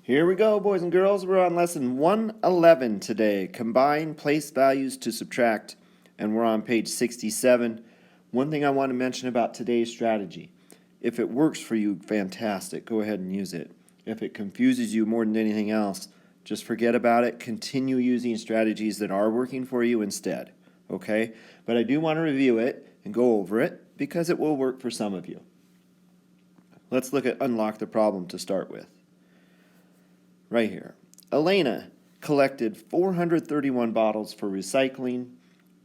Here we go, boys and girls. We're on lesson 111 today. Combine place values to subtract, and we're on page 67. One thing I want to mention about today's strategy. If it works for you, fantastic. Go ahead and use it. If it confuses you more than anything else, just forget about it. Continue using strategies that are working for you instead. Okay? But I do want to review it and go over it because it will work for some of you. Let's look at unlock the problem to start with. Right here. Elena collected 431 bottles for recycling.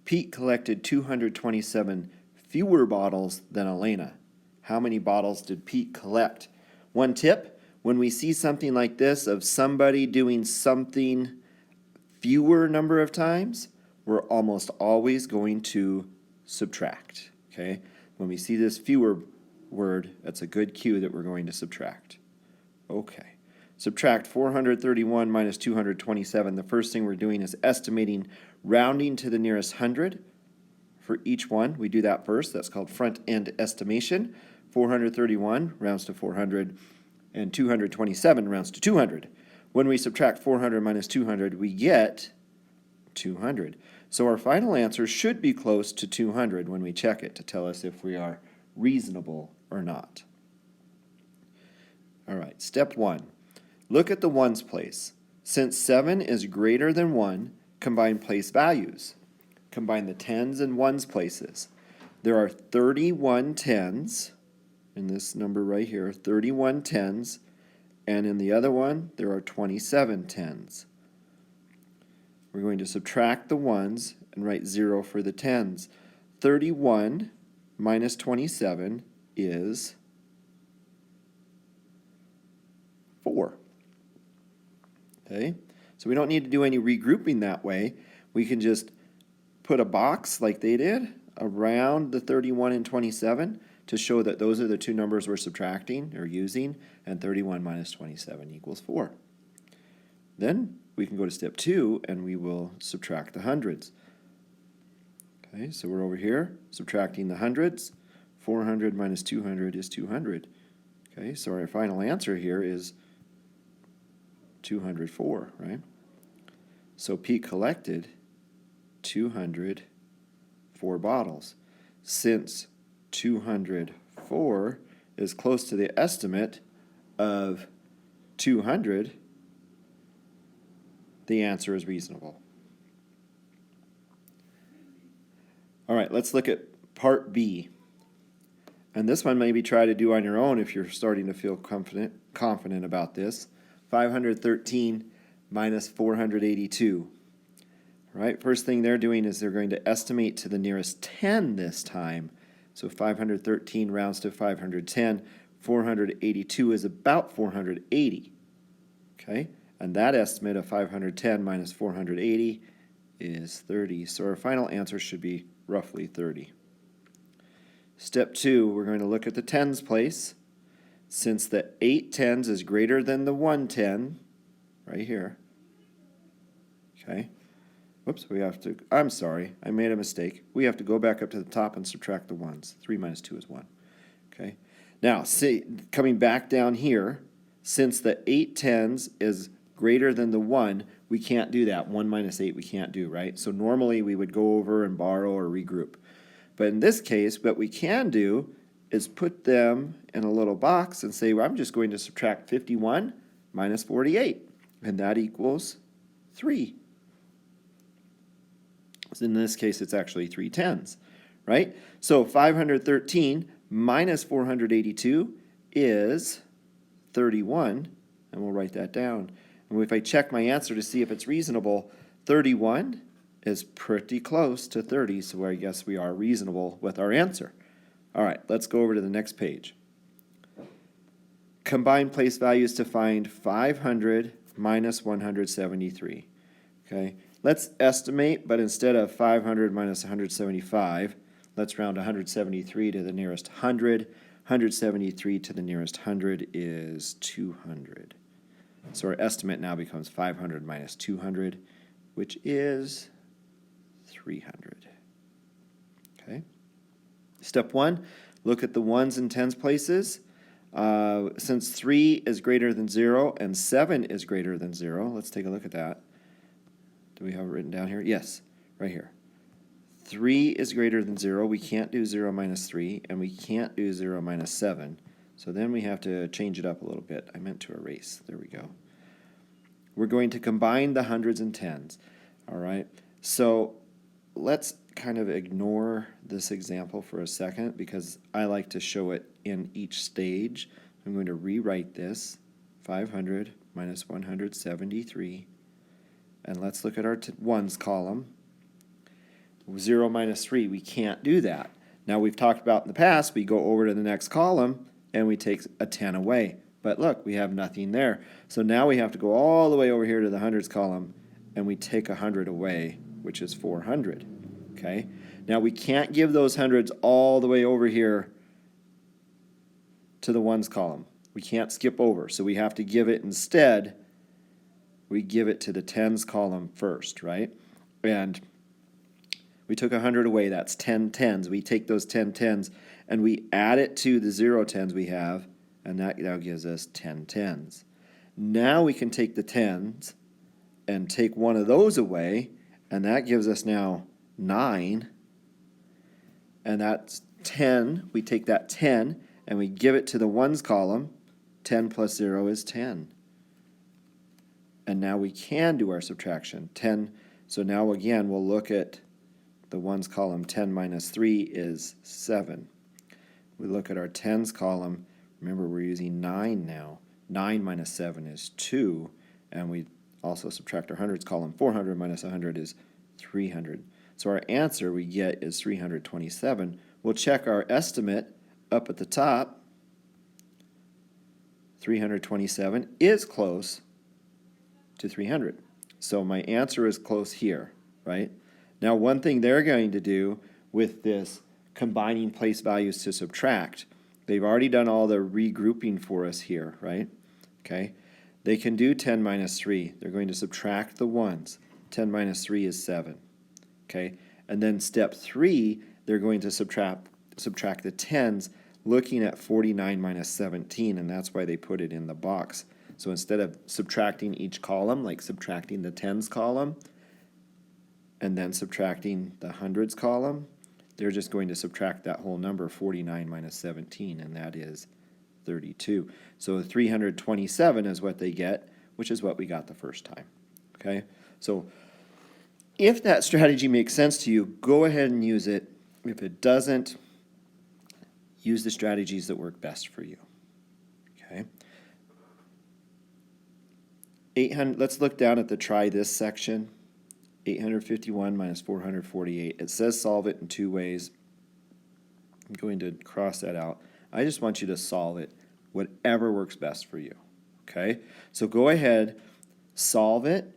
Pete collected 227 fewer bottles than Elena. How many bottles did Pete collect? One tip, when we see something like this of somebody doing something fewer number of times, we're almost always going to subtract. Okay? When we see this fewer word, that's a good cue that we're going to subtract. Okay. Subtract 431 minus 227. The first thing we're doing is estimating, rounding to the nearest hundred for each one. We do that first. That's called front-end estimation. 431 rounds to 400, and 227 rounds to 200. When we subtract 400 minus 200, we get 200. So our final answer should be close to 200 when we check it to tell us if we are reasonable or not. All right, step one. Look at the ones place. Since 7 is greater than 1, combine place values. Combine the tens and ones places. There are 31 tens, in this number right here, 31 tens, and in the other one, there are 27 tens. We're going to subtract the ones and write 0 for the tens. 31 minus 27 is 4. Okay, so we don't need to do any regrouping that way. We can just put a box like they did around the 31 and 27 to show that those are the two numbers we're subtracting or using, and 31 minus 27 equals 4. Then we can go to step 2 and we will subtract the hundreds. Okay, so we're over here subtracting the hundreds. 400 minus 200 is 200. Okay, so our final answer here is 204, right? So Pete collected 204 bottles. Since 204 is close to the estimate of 200, the answer is reasonable. All right, let's look at part B. And this one maybe try to do on your own if you're starting to feel confident about this. 513 minus 482. All right, first thing they're doing is they're going to estimate to the nearest 10 this time. So 513 rounds to 510. 482 is about 480. Okay, and that estimate of 510 minus 480 is 30. So our final answer should be roughly 30. Step 2, we're going to look at the tens place. Since the 8 tens is greater than the 1 10, right here, okay, whoops, I'm sorry, I made a mistake. We have to go back up to the top and subtract the ones. 3 minus 2 is 1, okay. Now, see, coming back down here, since the 8 tens is greater than the 1, we can't do that. 1 minus 8 we can't do, right? So normally we would go over and borrow or regroup. But in this case, what we can do is put them in a little box and say, well, I'm just going to subtract 51 minus 48, and that equals 3. So in this case, it's actually 3 tens, right? So 513 minus 482 is 31, and we'll write that down. And if I check my answer to see if it's reasonable, 31 is pretty close to 30, so I guess we are reasonable with our answer. All right, let's go over to the next page. Combine place values to find 500 minus 173. Okay, let's estimate, but instead of 500 minus 175, let's round 173 to the nearest 100. 173 to the nearest 100 is 200. So our estimate now becomes 500 minus 200, which is 300. Okay. Step 1, look at the ones and tens places. Since 3 is greater than 0 and 7 is greater than 0, let's take a look at that. Do we have it written down here? Yes, right here. 3 is greater than 0. We can't do 0 minus 3, and we can't do 0 minus 7. So then we have to change it up a little bit. I meant to erase. There we go. We're going to combine the hundreds and tens. All right. So let's kind of ignore this example for a second because I like to show it in each stage. I'm going to rewrite this. 500 minus 173. And let's look at our ones column. 0 minus 3, we can't do that. Now we've talked about in the past, we go over to the next column and we take a 10 away. But look, we have nothing there. So now we have to go all the way over here to the hundreds column and we take 100 away, which is 400. Okay? Now we can't give those hundreds all the way over here to the ones column. We can't skip over. So we have to give it instead, we give it to the tens column first, right? And we took 100 away, that's 10 tens. We take those 10 tens and we add it to the 0 tens we have, and that now gives us 10 tens. Now we can take the tens and take one of those away, and that gives us now 9. And that's 10. We take that 10 and we give it to the ones column. 10 plus 0 is 10. And now we can do our subtraction. 10. So now again, we'll look at the ones column. 10 minus 3 is 7. We look at our tens column. Remember, we're using 9 now. 9 minus 7 is 2. And we also subtract our hundreds column. 400 minus 100 is 300. So our answer we get is 327. We'll check our estimate up at the top. 327 is close to 300. So my answer is close here, right? Now, one thing they're going to do with this combining place values to subtract, they've already done all the regrouping for us here, right? Okay. They can do 10 minus 3. They're going to subtract the ones. 10 minus 3 is 7. Okay. And then step 3, they're going to subtract the tens, looking at 49 minus 17, and that's why they put it in the box. So instead of subtracting each column, like subtracting the tens column, and then subtracting the hundreds column, they're just going to subtract that whole number, 49 minus 17, and that is 32. So 327 is what they get, which is what we got the first time. Okay? So if that strategy makes sense to you, go ahead and use it. If it doesn't, use the strategies that work best for you. Okay? 800. Let's look down at the try this section. 851 minus 448. It says solve it in 2 ways. I'm going to cross that out. I just want you to solve it whatever works best for you. Okay? So go ahead, solve it,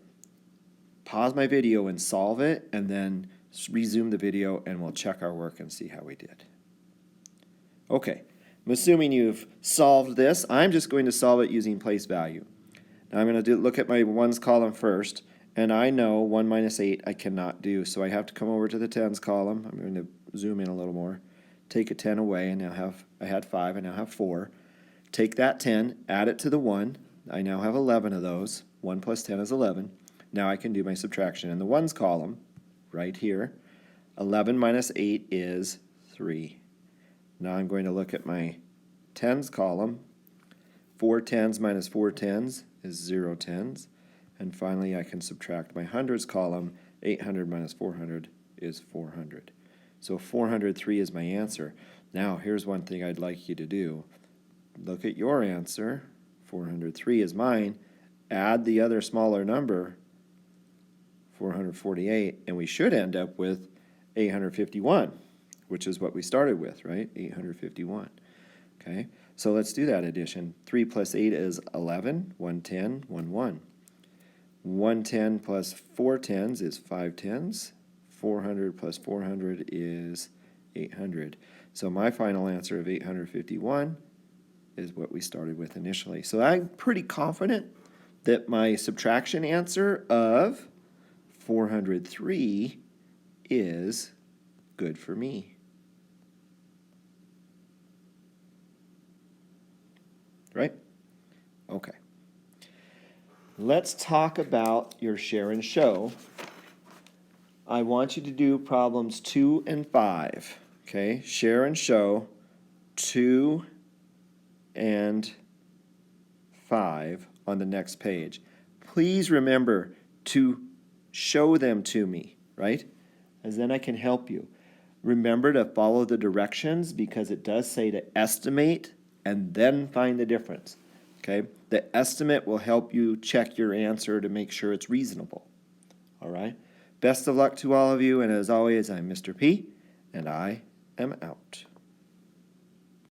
pause my video and solve it, and then resume the video and we'll check our work and see how we did. Okay, I'm assuming you've solved this. I'm just going to solve it using place value. Now I'm going to look at my ones column first. And I know 1 minus 8 I cannot do, so I have to come over to the tens column. I'm going to zoom in a little more. Take a 10 away, and now I had 5, I now have 4. Take that 10, add it to the 1. I now have 11 of those. 1 plus 10 is 11. Now I can do my subtraction. In the ones column, right here, 11 minus 8 is 3. Now I'm going to look at my tens column. 4 tens minus 4 tens is 0 tens. And finally, I can subtract my hundreds column. 800 minus 400 is 400. So 403 is my answer. Now, here's one thing I'd like you to do. Look at your answer. 403 is mine. Add the other smaller number, 448, and we should end up with 851, which is what we started with, right? 851. Okay, so let's do that addition. 3 plus 8 is 11. 110, 1. 110 plus 4 tens is 5 tens. 400 plus 400 is 800. So my final answer of 851 is what we started with initially. So I'm pretty confident that my subtraction answer of 403 is good for me. right? Okay. Let's talk about your share and show. I want you to do problems 2 and 5. Okay, share and show 2 and 5 on the next page. Please remember to show them to me, right? As then I can help you. Remember to follow the directions because it does say to estimate and then find the difference. Okay? The estimate will help you check your answer to make sure it's reasonable. All right? Best of luck to all of you, and as always, I'm Mr. P, and I am out.